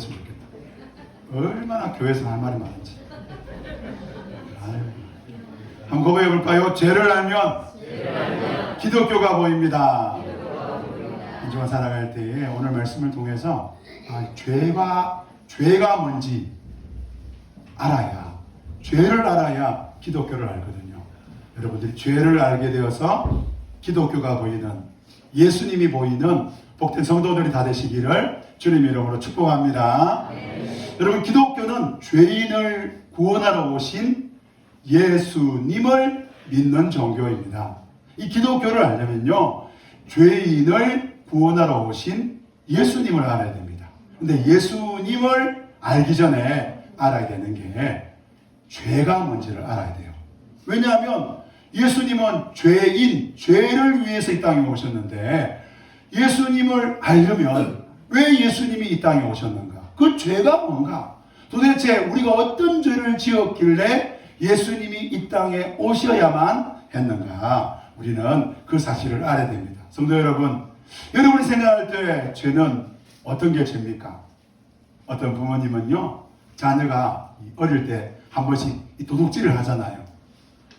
그랬으면 좋겠다. 얼마나 교회에서 할 말이 많은지. 한번 고백해 볼까요? 죄를 알면 기독교가 보입니다. 인생을 살아갈 때에 오늘 말씀을 통해서 죄가 뭔지 알아야, 죄를 알아야 기독교를 알거든요. 여러분들이 죄를 알게 되어서 기독교가 보이는, 예수님이 보이는 복된 성도들이 다 되시기를 주님 이름으로 축복합니다. 여러분, 기독교는 죄인을 구원하러 오신 예수님을 믿는 종교입니다. 이 기독교를 알려면요, 죄인을 구원하러 오신 예수님을 알아야 됩니다. 근데 예수님을 알기 전에 알아야 되는 게 죄가 뭔지를 알아야 돼요. 왜냐하면 예수님은 죄를 위해서 이 땅에 오셨는데, 예수님을 알려면 왜 예수님이 이 땅에 오셨는가? 그 죄가 뭔가? 도대체 우리가 어떤 죄를 지었길래 예수님이 이 땅에 오셔야만 했는가? 우리는 그 사실을 알아야 됩니다. 성도 여러분, 여러분이 생각할 때 죄는 어떤 게 죄입니까? 어떤 부모님은요, 자녀가 어릴 때 한 번씩 도둑질을 하잖아요.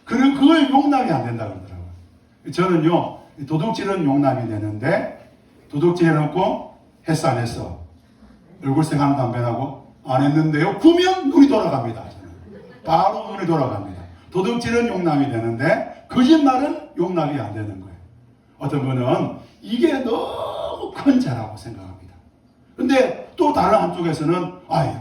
그걸 용납이 안 된다 그러더라고요. 저는요, 도둑질은 용납이 되는데, 도둑질 해놓고 했어 안 했어? 얼굴 생각도 안 변하고 안 했는데요? 그러면 눈이 돌아갑니다. 바로 눈이 돌아갑니다. 도둑질은 용납이 되는데 거짓말은 용납이 안 되는 거예요. 어떤 분은 이게 너무 큰 죄라고 생각합니다. 근데 또 다른 한쪽에서는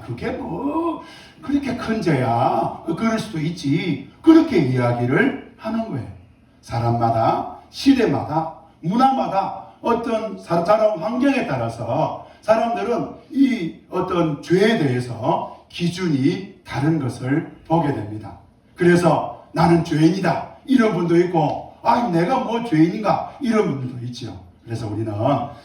그게 뭐 그렇게 큰 죄야, 그럴 수도 있지, 그렇게 이야기를 하는 거예요. 사람마다, 시대마다, 문화마다, 어떤 자란 환경에 따라서 사람들은 이 어떤 죄에 대해서 기준이 다른 것을 보게 됩니다. 그래서 나는 죄인이다 이런 분도 있고, 내가 뭐 죄인인가 이런 분들도 있죠. 그래서 우리는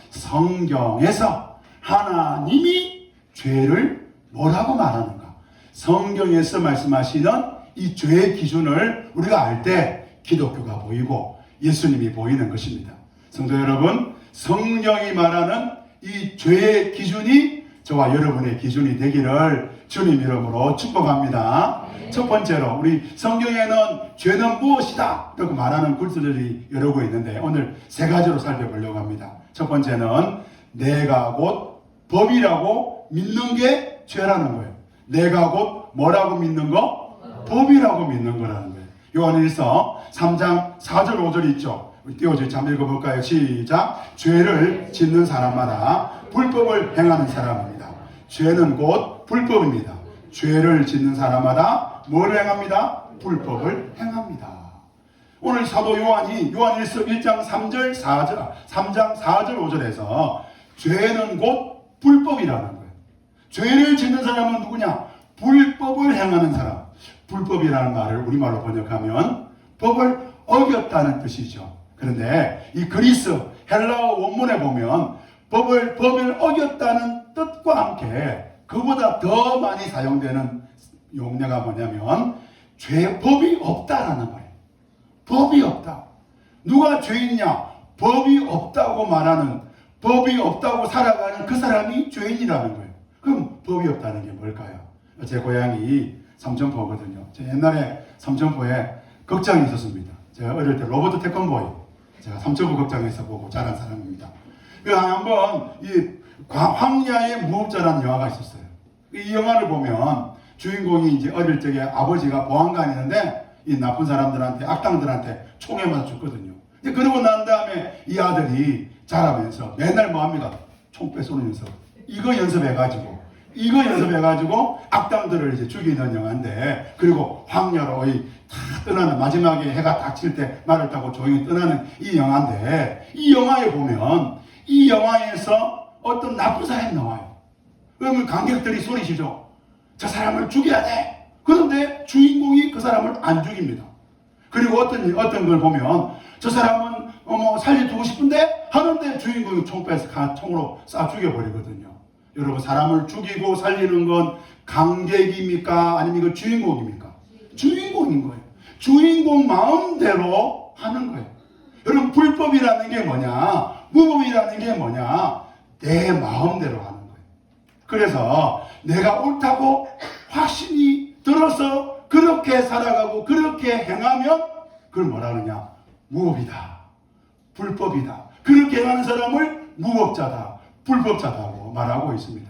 성경에서 하나님이 죄를 뭐라고 말하는가, 성경에서 말씀하시는 이 죄의 기준을 우리가 알 때 기독교가 보이고 예수님이 보이는 것입니다. 성도 여러분, 성경이 말하는 이 죄의 기준이 저와 여러분의 기준이 되기를 주님 이름으로 축복합니다. 첫 번째로, 우리 성경에는 죄는 무엇이다 이렇게 말하는 글들이 여러 개 있는데, 오늘 세 가지로 살펴보려고 합니다. 첫 번째는 내가 곧 법이라고 믿는 게 죄라는 거예요. 내가 곧 뭐라고 믿는 거? 법이라고 믿는 거라는 거예요. 요한일서 3장 4절 5절 있죠. 우리 띄워주지 한번 읽어볼까요? 시작. 죄를 짓는 사람마다 불법을 행하는 사람입니다. 죄는 곧 불법입니다. 죄를 짓는 사람마다 뭘 행합니다? 불법을 행합니다. 오늘 사도 요한이 요한일서 1장 3절 4절 5절에서 죄는 곧 불법이라는 거예요. 죄를 짓는 사람은 누구냐? 불법을 행하는 사람. 불법이라는 말을 우리말로 번역하면 법을 어겼다는 뜻이죠. 그런데 이 그리스 헬라어 원문에 보면 법을 어겼다는 뜻과 함께 그보다 더 많이 사용되는 용어가 뭐냐면 법이 없다라는 거예요. 법이 없다. 누가 죄인이냐? 법이 없다고 말하는, 법이 없다고 살아가는 그 사람이 죄인이라는 거예요. 그럼 법이 없다는 게 뭘까요? 제 고향이 삼천포거든요. 제가 옛날에 삼천포에 극장이 있었습니다. 제가 어릴 때 로버트 태권보이, 제가 삼천포 극장에서 보고 자란 사람입니다. 한번 이 황야의 무법자라는 영화가 있었어요. 이 영화를 보면 주인공이 이제 어릴 적에 아버지가 보안관이었는데 이 나쁜 사람들한테, 악당들한테 총에 맞아 죽거든요. 그러고 난 다음에 이 아들이 자라면서 맨날 뭐 합니다? 총 뺏어오는 연습. 이거 연습해가지고 악당들을 이제 죽이는 영화인데, 그리고 황야로 다 떠나는, 마지막에 해가 딱 칠 때 말을 타고 조용히 떠나는 이 영화인데, 이 영화에 보면 이 영화에서 어떤 나쁜 사람이 나와요. 그러면 관객들이 소리치죠. 저 사람을 죽여야 돼. 그런데 주인공이 그 사람을 안 죽입니다. 그리고 어떤 걸 보면 저 사람은 살려두고 싶은데 하는데 주인공이 총 빼서 총으로 쏴 죽여버리거든요. 여러분, 사람을 죽이고 살리는 건 관객입니까? 아니면 이거 주인공입니까? 주인공인 거예요. 주인공 마음대로 하는 거예요. 여러분, 불법이라는 게 뭐냐? 무법이라는 게 뭐냐? 내 마음대로 하는 거예요. 그래서 내가 옳다고 확신이 들어서 그렇게 살아가고 그렇게 행하면 그걸 뭐라 그러냐? 무법이다. 불법이다. 그렇게 행하는 사람을 무법자다. 불법자다고 말하고 있습니다.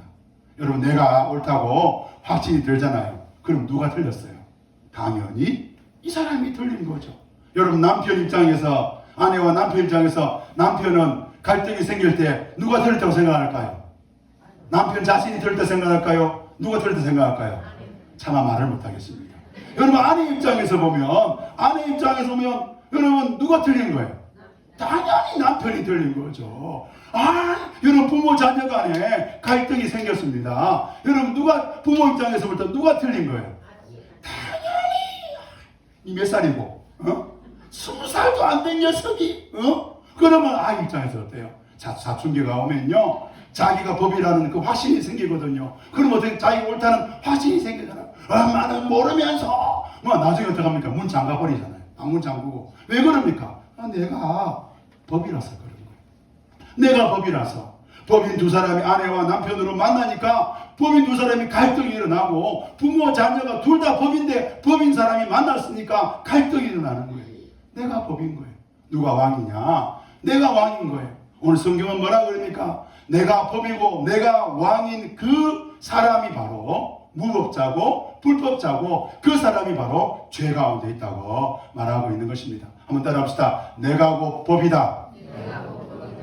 여러분, 내가 옳다고 확신이 들잖아요. 그럼 누가 틀렸어요? 당연히 이 사람이 틀린 거죠. 여러분, 남편 입장에서, 아내와 남편 입장에서 남편은 갈등이 생길 때 누가 틀렸다고 생각할까요? 남편 자신이 틀렸다 생각할까요? 누가 틀렸다 생각할까요? 차마 말을 못하겠습니다. 여러분, 아내 입장에서 보면 여러분, 누가 틀린 거예요? 당연히 남편이 틀린 거죠. 여러분, 부모 자녀 간에 갈등이 생겼습니다. 여러분, 부모 입장에서 볼 때 누가 틀린 거예요? 당연히 이 몇 살이고 20살도 안 된 녀석이 그러면 아이 입장에서 어때요? 사춘기가 오면요, 자기가 법이라는 그 확신이 생기거든요. 그럼 어떻게 자기가 옳다는 확신이 생기잖아요. 엄마는 모르면서 나중에 어떻게 합니까? 문 잠가 버리잖아요. 문 잠그고. 왜 그럽니까? 내가 법이라서 그런 거예요. 내가 법이라서. 법인 두 사람이 아내와 남편으로 만나니까 법인 두 사람이 갈등이 일어나고, 부모 자녀가 둘 다 법인데 법인 사람이 만났으니까 갈등이 일어나는 거예요. 내가 법인 거예요. 누가 왕이냐? 내가 왕인 거예요. 오늘 성경은 뭐라 그러니까? 내가 법이고 내가 왕인 그 사람이 바로 무법자고 불법자고, 그 사람이 바로 죄 가운데 있다고 말하고 있는 것입니다. 한번 따라합시다. 내가 곧 법이다.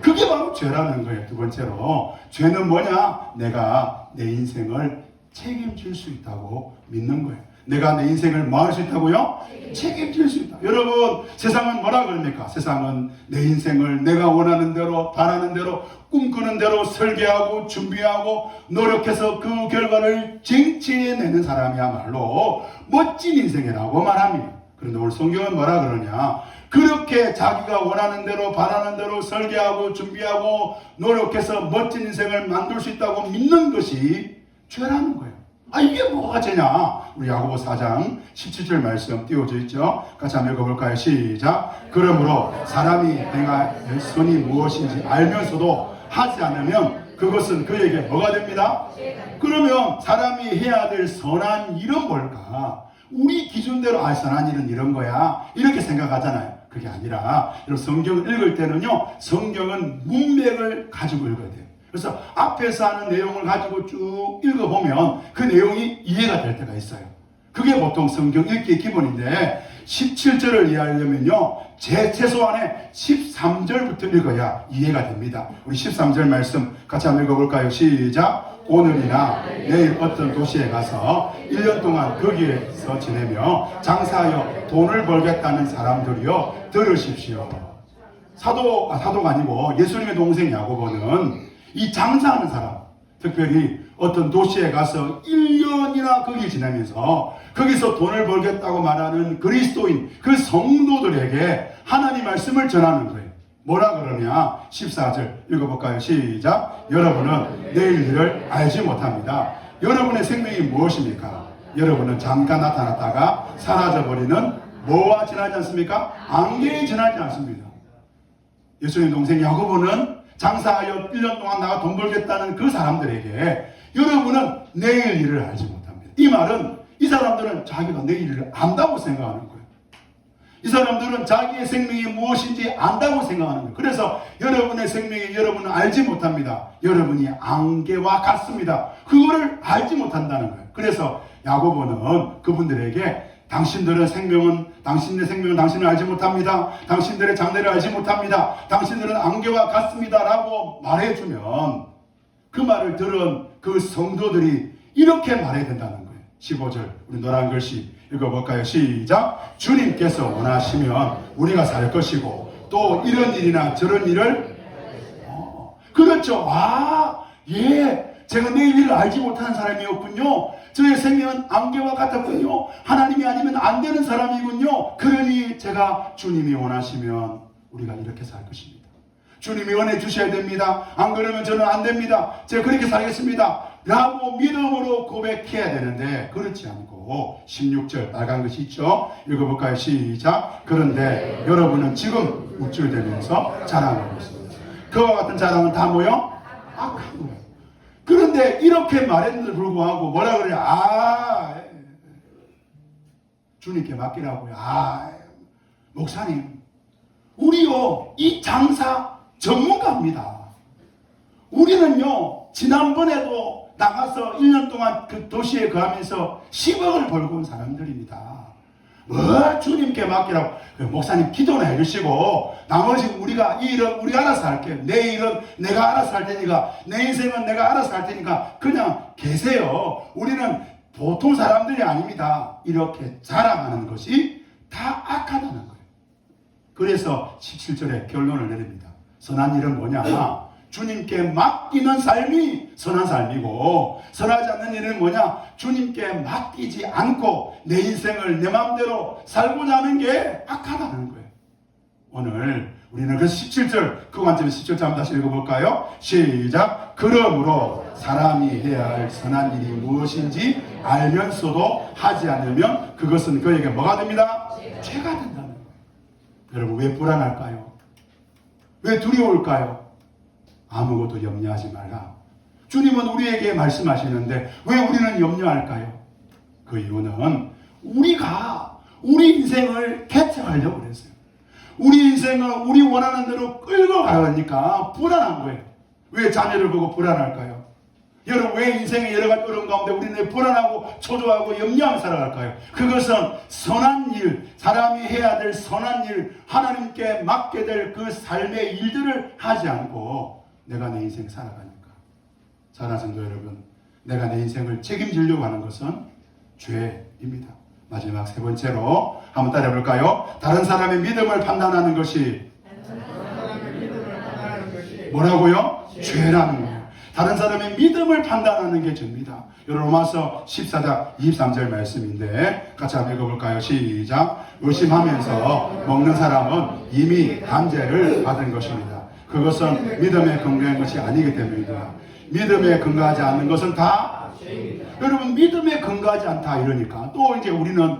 그게 바로 죄라는 거예요. 두 번째로, 죄는 뭐냐? 내가 내 인생을 책임질 수 있다고 믿는 거예요. 내가 내 인생을 뭐 할 수 있다고요? 책임질 수 있다. 여러분, 세상은 뭐라 그럽니까? 세상은 내 인생을 내가 원하는 대로, 바라는 대로, 꿈꾸는 대로 설계하고 준비하고 노력해서 그 결과를 쟁취해내는 사람이야말로 멋진 인생이라고 말합니다. 그런데 오늘 성경은 뭐라 그러냐? 그렇게 자기가 원하는 대로, 바라는 대로 설계하고 준비하고 노력해서 멋진 인생을 만들 수 있다고 믿는 것이 죄라는 거예요. 이게 뭐가 죄냐? 우리 야고보 4장 17절 말씀 띄워져 있죠? 같이 한번 읽어볼까요? 시작. 그러므로 사람이 행할 선이 무엇인지 알면서도 하지 않으면 그것은 그에게 뭐가 됩니다? 그러면 사람이 해야 될 선한 일은 뭘까? 우리 기준대로 선한 일은 이런 거야, 이렇게 생각하잖아요. 그게 아니라 여러분, 성경을 읽을 때는요, 성경은 문맥을 가지고 읽어야 돼요. 그래서 앞에서 하는 내용을 가지고 쭉 읽어보면 그 내용이 이해가 될 때가 있어요. 그게 보통 성경 읽기의 기본인데, 17절을 이해하려면요, 최소한의 13절부터 읽어야 이해가 됩니다. 우리 13절 말씀 같이 한번 읽어볼까요? 시작. 오늘이나 내일 어떤 도시에 가서 1년 동안 거기에서 지내며 장사하여 돈을 벌겠다는 사람들이여 들으십시오. 사도가 아니고 예수님의 동생 야고보는 이 장사하는 사람, 특별히 어떤 도시에 가서 1년이나 거기 지내면서 거기서 돈을 벌겠다고 말하는 그리스도인, 그 성도들에게 하나님 말씀을 전하는 거예요. 뭐라 그러냐? 14절 읽어볼까요? 시작. 여러분은 내일 일을 알지 못합니다. 여러분의 생명이 무엇입니까? 여러분은 잠깐 나타났다가 사라져버리는 뭐와 지나지 않습니까? 안개에 지나지 않습니다. 예수님 동생 야고보는 장사하여 1년 동안 나가 돈 벌겠다는 그 사람들에게 여러분은 내일 일을 알지 못합니다. 이 말은 이 사람들은 자기가 내일 일을 안다고 생각하는 거예요. 이 사람들은 자기의 생명이 무엇인지 안다고 생각하는 거예요. 그래서 여러분의 생명이 여러분은 알지 못합니다. 여러분이 안개와 같습니다. 그거를 알지 못한다는 거예요. 그래서 야고보는 그분들에게 당신의 생명은 당신을 알지 못합니다. 당신들의 장래를 알지 못합니다. 당신들은 안개와 같습니다. 라고 말해주면 그 말을 들은 그 성도들이 이렇게 말해야 된다는 거예요. 15절 우리 노란 글씨 읽어볼까요? 시작. 주님께서 원하시면 우리가 살 것이고 또 이런 일이나 저런 일을 그렇죠. 제가 내일 일을 알지 못하는 사람이었군요. 저의 생명은 안개와 같았군요. 하나님이 아니면 안 되는 사람이군요. 그러니 제가 주님이 원하시면 우리가 이렇게 살 것입니다. 주님이 은혜 주셔야 됩니다. 안 그러면 저는 안 됩니다. 제가 그렇게 살겠습니다. 라고 믿음으로 고백해야 되는데 그렇지 않고 16절 빨간 것이 있죠. 읽어볼까요? 시작. 그런데 여러분은 지금 우쭐대면서 자랑하고 있습니다. 그와 같은 자랑은 다 뭐요? 악한 거예요. 그런데 이렇게 말했는데도 불구하고 뭐라 그래요? 주님께 맡기라고요. 목사님, 우리요, 이 장사 전문가입니다. 우리는요, 지난번에도 나가서 1년 동안 그 도시에 거하면서 10억을 벌고 온 사람들입니다. 뭐 주님께 맡기라고. 목사님 기도나 해주시고 나머지 우리가 이 일은 우리가 알아서 할게요. 내 일은 내가 알아서 할 테니까, 내 인생은 내가 알아서 할 테니까 그냥 계세요. 우리는 보통 사람들이 아닙니다. 이렇게 자랑하는 것이 다 악하다는 거예요. 그래서 17절에 결론을 내립니다. 선한 일은 뭐냐? 주님께 맡기는 삶이 선한 삶이고, 선하지 않는 일은 뭐냐? 주님께 맡기지 않고 내 인생을 내 마음대로 살고자 하는 게 악하다는 거예요. 오늘 우리는 그 17절, 그 관점에 17절 한번 다시 읽어볼까요? 시작. 그러므로 사람이 해야 할 선한 일이 무엇인지 알면서도 하지 않으면 그것은 그에게 뭐가 됩니다? 죄가 된다는 거예요. 여러분, 왜 불안할까요? 왜 두려울까요? 아무것도 염려하지 말라. 주님은 우리에게 말씀하시는데 왜 우리는 염려할까요? 그 이유는 우리가 우리 인생을 개척하려고 그랬어요. 우리 인생을 우리 원하는 대로 끌고 가려니까 불안한 거예요. 왜 자녀를 보고 불안할까요? 여러분, 왜 인생의 여러 가지 어려움 가운데 우리는 불안하고 초조하고 염려하며 살아갈까요? 그것은 선한 일, 사람이 해야 될 선한 일, 하나님께 맡게 될 그 삶의 일들을 하지 않고 내가 내 인생 살아가니까. 사랑하는 성도 여러분, 내가 내 인생을 책임지려고 하는 것은 죄입니다. 마지막 세 번째로 한번 따라해볼까요? 다른 사람의 믿음을 판단하는 것이 뭐라고요? 죄라는 거예요. 다른 사람의 믿음을 판단하는 게 죄입니다. 로마서 14장 23절 말씀인데 같이 한번 읽어볼까요? 시작. 의심하면서 먹는 사람은 이미 단죄를 받은 것입니다. 그것은 믿음에 근거한 것이 아니기 때문입니다. 믿음에 근거하지 않는 것은 다 여러분, 믿음에 근거하지 않다 이러니까 또 이제 우리는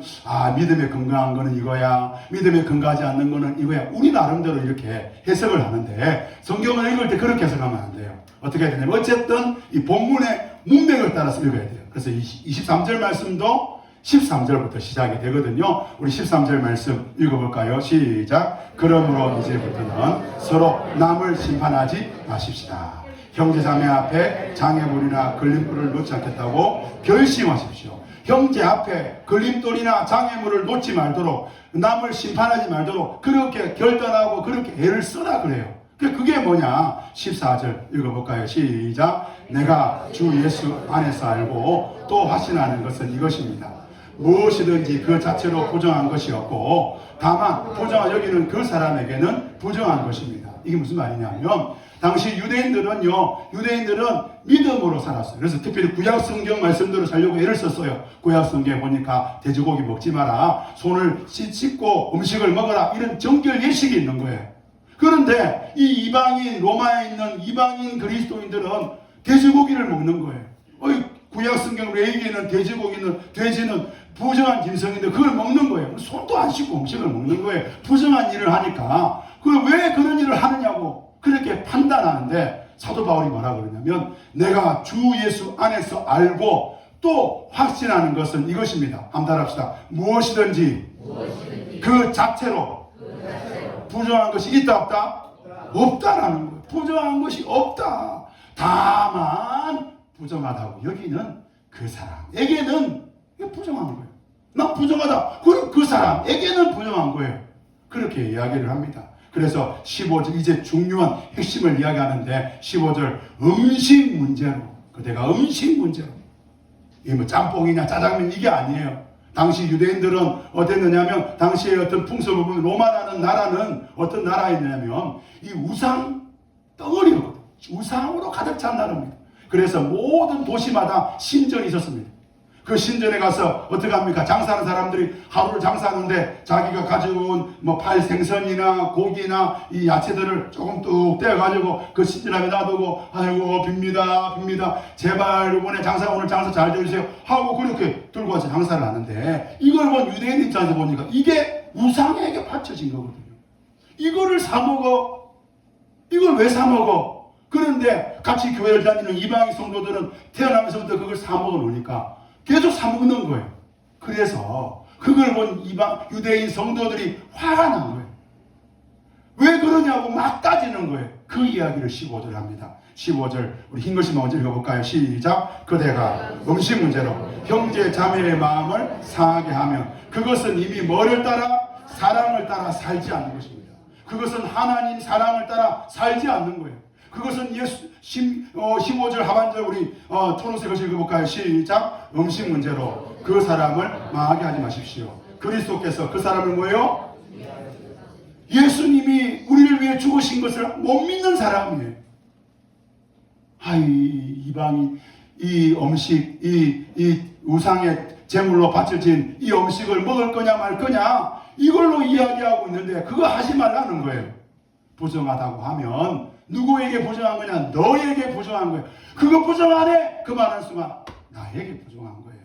믿음에 근거한 거는 이거야, 믿음에 근거하지 않는 거는 이거야, 우리 나름대로 이렇게 해석을 하는데 성경을 읽을 때 그렇게 해석하면 안 돼요. 어떻게 해야 되냐면 어쨌든 이 본문의 문맥을 따라서 읽어야 돼요. 그래서 23절 말씀도 13절부터 시작이 되거든요. 우리 13절 말씀 읽어볼까요? 시작. 그러므로 이제부터는 서로 남을 심판하지 마십시다. 형제자매 앞에 장애물이나 걸림돌을 놓지 않겠다고 결심하십시오. 형제 앞에 걸림돌이나 장애물을 놓지 말도록, 남을 심판하지 말도록 그렇게 결단하고 그렇게 애를 쓰라 그래요. 그게 뭐냐? 14절 읽어볼까요? 시작. 내가 주 예수 안에서 알고 또 확신하는 것은 이것입니다. 무엇이든지 그 자체로 부정한 것이 없고 다만 부정한 여기는 그 사람에게는 부정한 것입니다. 이게 무슨 말이냐면 당시 유대인들은 믿음으로 살았어요. 그래서 특별히 구약 성경 말씀대로 살려고 애를 썼어요. 구약 성경에 보니까 돼지고기 먹지 마라, 손을 씻고 음식을 먹어라, 이런 정결 예식이 있는 거예요. 그런데 이 이방인, 로마에 있는 이방인 그리스도인들은 돼지고기를 먹는 거예요. 구약 성경 레위기에는 돼지는 부정한 짐승인데 그걸 먹는 거예요. 손도 안 씻고 음식을 먹는 거예요. 부정한 일을 하니까. 왜 그런 일을 하느냐고 그렇게 판단하는데 사도 바울이 뭐라 그러냐면 내가 주 예수 안에서 알고 또 확신하는 것은 이것입니다. 한번 따라합시다. 무엇이든지 그 자체로 부정한 것이 있다 없다? 없다라는 거예요. 부정한 것이 없다. 다만 부정하다고 여기는 그 사람에게는 부정한 거예요. 난 부정하다. 그럼 그 사람에게는 부정한 거예요. 그렇게 이야기를 합니다. 그래서 15절 이제 중요한 핵심을 이야기하는데 15절 음식 문제로, 그대가 음식 문제로, 이게 뭐 짬뽕이냐 짜장면 이게 아니에요. 당시 유대인들은 어땠느냐면 당시의 어떤 풍습을 보면 로마라는 나라는 어떤 나라였냐면 이 우상 덩어리였거든요. 우상으로 가득 찬 나라입니다. 그래서 모든 도시마다 신전이 있었습니다. 그 신전에 가서 어떻게 합니까? 장사하는 사람들이 하루를 장사하는데 자기가 가져온 팔 생선이나 고기나 이 야채들을 조금 뚝 떼어가지고 그 신전 앞에 놔두고 아이고 빕니다 제발 이번에 오늘 장사 잘 되어주세요 하고 그렇게 들고 와서 장사를 하는데 이걸 본 유대인 입장에서 보니까 이게 우상에게 바쳐진 거거든요. 이거를 사 먹어. 이걸 왜 사 먹어? 그런데 같이 교회를 다니는 이방인 성도들은 태어나면서부터 그걸 사먹어 놓으니까 계속 사먹는 거예요. 그래서 그걸 본 유대인 성도들이 화가 난 거예요. 왜 그러냐고 막 따지는 거예요. 그 이야기를 15절 합니다. 15절 우리 흰 글씨 먼저 읽어볼까요? 시작. 그대가 음식 문제로 형제 자매의 마음을 상하게 하면 그것은 이미 뭐를 따라? 사랑을 따라 살지 않는 것입니다. 그것은 하나님 사랑을 따라 살지 않는 거예요. 그것은 15절 하반절 우리 토노스 것을 읽어볼까요? 시작. 음식 문제로 그 사람을 망하게 하지 마십시오. 그리스도께서 그 사람을 뭐예요? 예수님이 우리를 위해 죽으신 것을 못 믿는 사람이에요. 이방인 이 음식 이 우상의 제물로 바쳐진 이 음식을 먹을 거냐 말 거냐 이걸로 이야기하고 있는데 그거 하지 말라는 거예요. 부정하다고 하면 누구에게 부정한 거냐? 너에게 부정한 거예요. 그거 부정 안 해? 그 말하는 순간 나에게 부정한 거예요.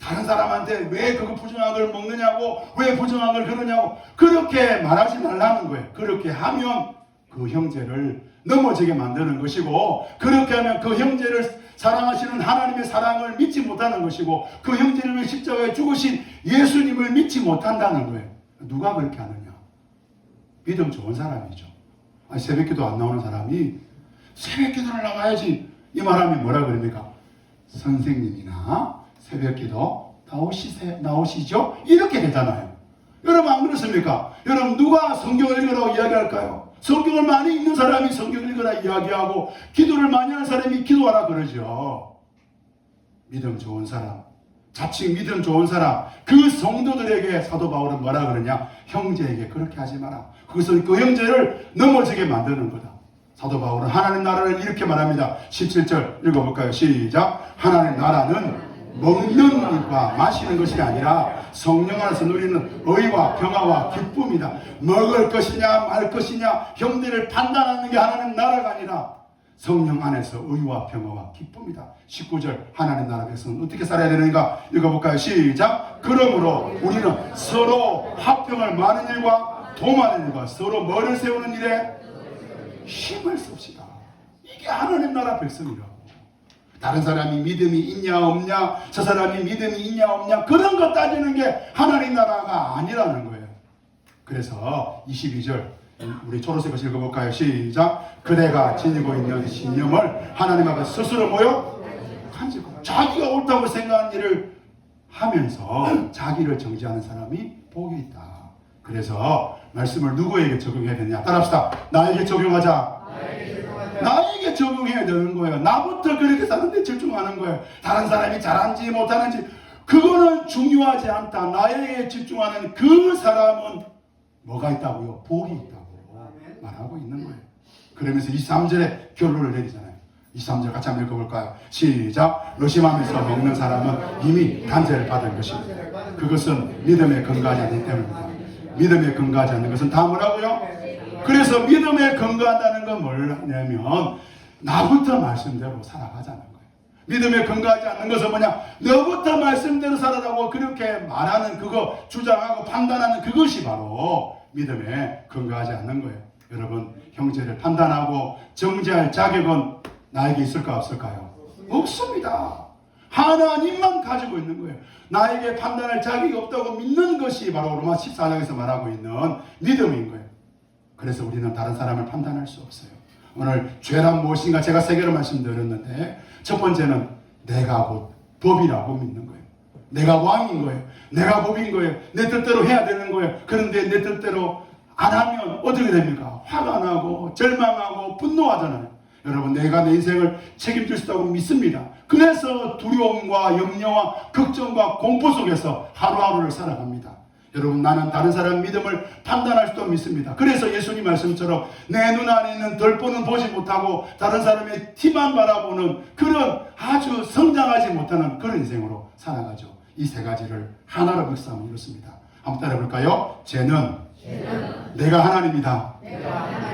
다른 사람한테 왜 그거 부정한 걸 먹느냐고 왜 부정한 걸 그러냐고 그렇게 말하지 말라는 거예요. 그렇게 하면 그 형제를 넘어지게 만드는 것이고 그렇게 하면 그 형제를 사랑하시는 하나님의 사랑을 믿지 못하는 것이고 그 형제를 위해 십자가에 죽으신 예수님을 믿지 못한다는 거예요. 누가 그렇게 하느냐? 믿음 좋은 사람이죠. 새벽기도 안 나오는 사람이 새벽기도를 나가야지 이 말하면 뭐라 그럽니까? 선생님이나 새벽기도 나오시죠? 이렇게 되잖아요. 여러분 안 그렇습니까? 여러분 누가 성경을 읽으라고 이야기할까요? 성경을 많이 읽는 사람이 성경을 읽으라 이야기하고 기도를 많이 하는 사람이 기도하라 그러죠. 믿음 좋은 사람, 자칭 믿음 좋은 사람, 그 성도들에게 사도 바울은 뭐라 그러냐? 형제에게 그렇게 하지 마라. 그것은 그 형제를 넘어지게 만드는 거다. 사도 바울은 하나님 나라를 이렇게 말합니다. 17절 읽어볼까요? 시작. 하나님 나라는 먹는 것과 마시는 것이 아니라 성령 안에서 누리는 의와 평화와 기쁨이다. 먹을 것이냐 말 것이냐 형제를 판단하는 게 하나님 나라가 아니라 성령 안에서 의와 평화와 기쁨이다. 19절 하나님 나라 백성은 어떻게 살아야 되는가 읽어볼까요? 시작. 그러므로 우리는 서로 화평을 많은 일과 도많은 일과 서로 뭐를 세우는 일에 힘을 씁시다. 이게 하나님 나라 백성이라고. 다른 사람이 믿음이 있냐 없냐 저 사람이 믿음이 있냐 없냐 그런 거 따지는 게 하나님 나라가 아니라는 거예요. 그래서 22절 우리 초록색 것을 읽어볼까요? 시작. 그대가 지니고 있는 신념을 하나님 앞에 스스로 간직하고 자기가 옳다고 생각하는 일을 하면서 자기를 정지하는 사람이 복이 있다. 그래서 말씀을 누구에게 적용해야 되냐? 따라합시다. 나에게 적용하자. 나에게 적용해야 되는 거예요. 나부터 그렇게 사는데 집중하는 거예요. 다른 사람이 잘하는지 못하는지 그거는 중요하지 않다. 나에게 집중하는 그 사람은 뭐가 있다고요? 복이 있다고 말하고 있는 거예요. 그러면서 23절에 결론을 내리잖아요. 23절 같이 한번 읽어볼까요? 시작. 의심하면서 먹는 사람은 이미 단죄를 받은 것입니다. 그것은 믿음에 근거하지 않기 때문입니다. 믿음에 근거하지 않는 것은 다 뭐라고요? 그래서 믿음에 근거한다는 건 뭘 하냐면 나부터 말씀대로 살아가자는 거예요. 믿음에 근거하지 않는 것은 뭐냐? 너부터 말씀대로 살아라고 그렇게 말하는 그거 주장하고 판단하는 그것이 바로 믿음에 근거하지 않는 거예요. 여러분 형제를 판단하고 정죄할 자격은 나에게 있을까 없을까요? 없습니다. 하나님만 가지고 있는 거예요. 나에게 판단할 자격이 없다고 믿는 것이 바로 로마 14장에서 말하고 있는 믿음인 거예요. 그래서 우리는 다른 사람을 판단할 수 없어요. 오늘 죄란 무엇인가 제가 세 개로 말씀드렸는데 첫 번째는 내가 곧 법이라고 믿는 거예요. 내가 왕인 거예요. 내가 법인 거예요. 내 뜻대로 해야 되는 거예요. 그런데 내 뜻대로 안 하면 어떻게 됩니까? 화가 나고 절망하고 분노하잖아요. 여러분 내가 내 인생을 책임질 수 있다고 믿습니다. 그래서 두려움과 염려와 걱정과 공포 속에서 하루하루를 살아갑니다. 여러분 나는 다른 사람 믿음을 판단할 수도 믿습니다. 그래서 예수님 말씀처럼 내 눈 안에 있는 덜보는 보지 못하고 다른 사람의 티만 바라보는 그런 아주 성장하지 못하는 그런 인생으로 살아가죠. 이 세 가지를 하나로 믹스하면 이렇습니다. 한번 따라해볼까요? 쟤는 내가 하나님이다.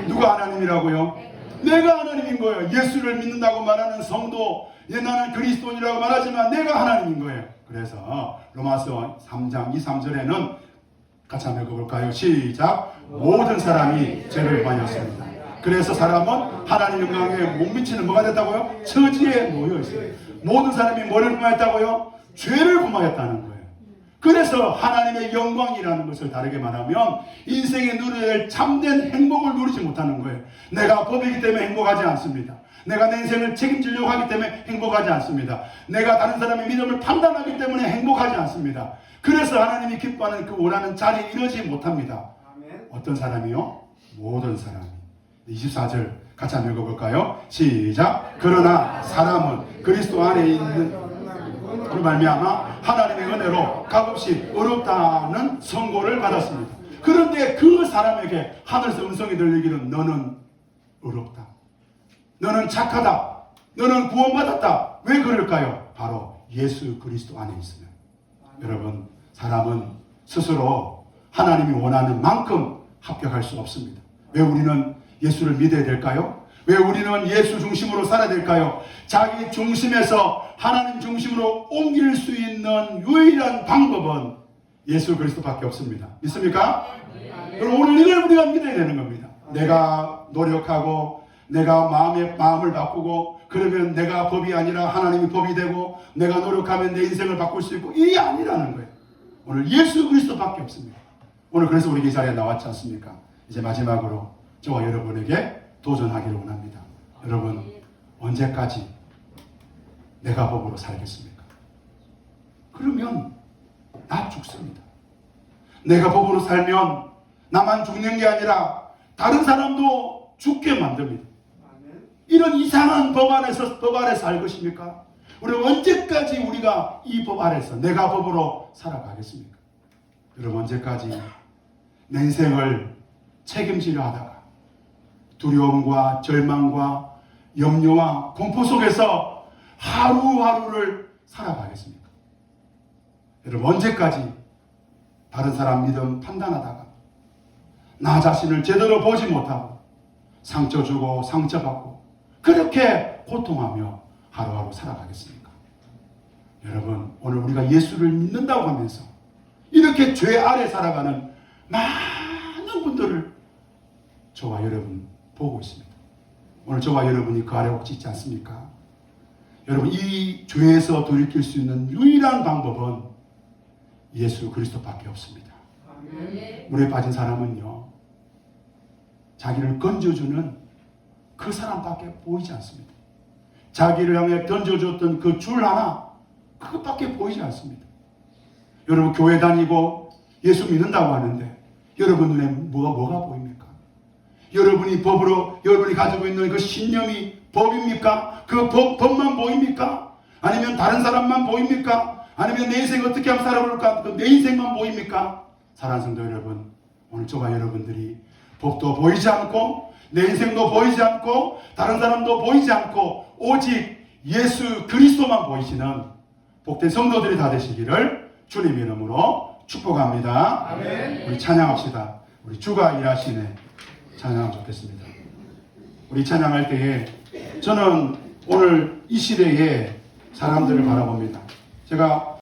누가 하나님이라고요? 내가 하나님인 거예요. 예수를 믿는다고 말하는 성도, 나는 그리스도인이라고 말하지만 내가 하나님인 거예요. 그래서 로마서 3장 2, 3절에는 같이 한번 읽어볼까요? 시작. 모든 사람이 죄를 많이 했습니다. 그래서 사람은 하나님 영광에 못 미치는 뭐가 됐다고요? 처지에 놓여 있어요. 모든 사람이 뭐를 범하였다고요? 죄를 범하였다는 거예요. 그래서 하나님의 영광이라는 것을 다르게 말하면 인생에 누려야 할 참된 행복을 누리지 못하는 거예요. 내가 법이기 때문에 행복하지 않습니다. 내가 내 인생을 책임지려고 하기 때문에 행복하지 않습니다. 내가 다른 사람의 믿음을 판단하기 때문에 행복하지 않습니다. 그래서 하나님이 기뻐하는 그 원하는 자리에 이르지 못합니다. 어떤 사람이요? 모든 사람이. 24절 같이 한번 읽어볼까요? 시작. 그러나 사람은 그리스도 안에 있는 그 말미암아 하나님의 은혜로 값없이 어렵다는 선고를 받았습니다. 그런데 그 사람에게 하늘에서 음성이 들리기는 너는 어렵다. 너는 착하다. 너는 구원받았다. 왜 그럴까요? 바로 예수 그리스도 안에 있으면. 여러분, 사람은 스스로 하나님이 원하는 만큼 합격할 수 없습니다. 왜 우리는 예수를 믿어야 될까요? 왜 우리는 예수 중심으로 살아야 될까요? 자기 중심에서 하나님 중심으로 옮길 수 있는 유일한 방법은 예수 그리스도밖에 없습니다. 믿습니까? 그럼 오늘 이걸 우리가 믿어야 되는 겁니다. 내가 노력하고 내가 마음을 바꾸고 그러면 내가 법이 아니라 하나님이 법이 되고 내가 노력하면 내 인생을 바꿀 수 있고 이게 아니라는 거예요. 오늘 예수 그리스도밖에 없습니다. 오늘 그래서 우리 이 자리에 나왔지 않습니까? 이제 마지막으로 저와 여러분에게 도전하기를 원합니다. 여러분, 언제까지 내가 법으로 살겠습니까? 그러면 나 죽습니다. 내가 법으로 살면 나만 죽는 게 아니라 다른 사람도 죽게 만듭니다. 이런 이상한 법 아래 살 것입니까? 우리 언제까지 우리가 이 법 아래서 내가 법으로 살아가겠습니까? 여러분, 언제까지 내 인생을 책임지려 하다가 두려움과 절망과 염려와 공포 속에서 하루하루를 살아가겠습니까? 여러분, 언제까지 다른 사람 믿음 판단하다가 나 자신을 제대로 보지 못하고 상처 주고 상처받고 그렇게 고통하며 하루하루 살아가겠습니까? 여러분, 오늘 우리가 예수를 믿는다고 하면서 이렇게 죄 아래 살아가는 많은 분들을 저와 여러분 보고 있습니다. 오늘 저와 여러분이 그 아래 혹시 있지 않습니까? 여러분, 이 죄에서 돌이킬 수 있는 유일한 방법은 예수 그리스도밖에 없습니다. 물에 빠진 사람은요, 자기를 건져주는 그 사람밖에 보이지 않습니다. 자기를 향해 던져줬던 그 줄 하나, 그것밖에 보이지 않습니다. 여러분, 교회 다니고 예수 믿는다고 하는데 여러분 눈에 뭐가 보입니까? 여러분이 법으로 여러분이 가지고 있는 그 신념이 법입니까? 그 법만 보입니까? 아니면 다른 사람만 보입니까? 아니면 내 인생 어떻게 하면 살아볼까? 내 인생만 보입니까? 사랑하는 성도 여러분, 오늘 저와 여러분들이 법도 보이지 않고 내 인생도 보이지 않고 다른 사람도 보이지 않고 오직 예수 그리스도만 보이시는 복된 성도들이 다 되시기를 주님 이름으로 축복합니다. 아멘. 우리 찬양합시다. 우리 주가 일하시네. 찬양하면 좋겠습니다. 우리 찬양할 때에 저는 오늘 이 시대의 사람들을 바라봅니다. 제가